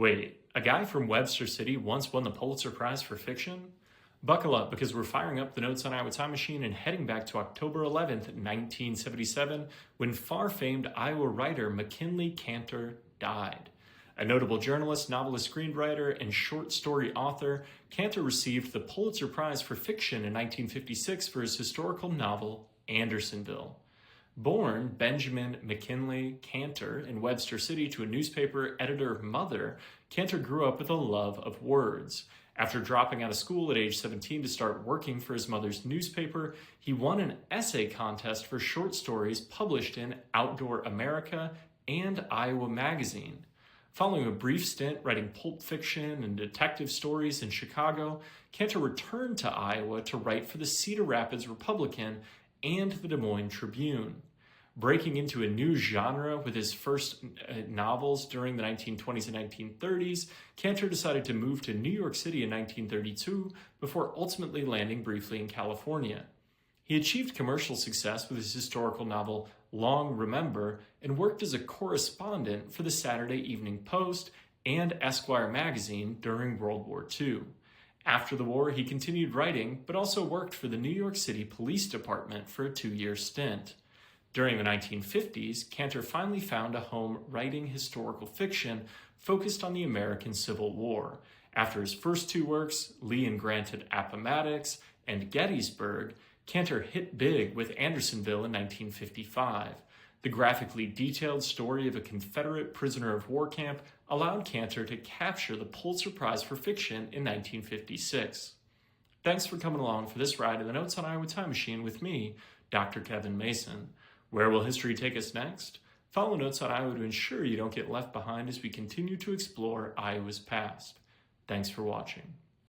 Wait, a guy from Webster City once won the Pulitzer Prize for fiction? Buckle up because we're firing up the Notes on Iowa Time Machine and heading back to October 11th, 1977, when far-famed Iowa writer MacKinlay Kantor died. A notable journalist, novelist, screenwriter, and short story author, Kantor received the Pulitzer Prize for fiction in 1956 for his historical novel, Andersonville. Born Benjamin MacKinlay Kantor in Webster City to a newspaper editor mother, Kantor grew up with a love of words. After dropping out of school at age 17 to start working for his mother's newspaper, he won an essay contest for short stories published in Outdoor America and Iowa Magazine. Following a brief stint writing pulp fiction and detective stories in Chicago, Kantor returned to Iowa to write for the Cedar Rapids Republican and the Des Moines Tribune. Breaking into a new genre with his first novels during the 1920s and 1930s, Kantor decided to move to New York City in 1932 before ultimately landing briefly in California. He achieved commercial success with his historical novel Long Remember and worked as a correspondent for the Saturday Evening Post and Esquire magazine during World War II. After the war, he continued writing, but also worked for the New York City Police Department for a 2-year stint. During the 1950s, Kantor finally found a home writing historical fiction focused on the American Civil War. After his first 2 works, Lee and Grant at Appomattox and Gettysburg, Kantor hit big with Andersonville in 1955. The graphically detailed story of a Confederate prisoner of war camp allowed Kantor to capture the Pulitzer Prize for fiction in 1956. Thanks for coming along for this ride in the Notes on Iowa Time Machine with me, Dr. Kevin Mason. Where will history take us next? Follow Notes on Iowa to ensure you don't get left behind as we continue to explore Iowa's past. Thanks for watching.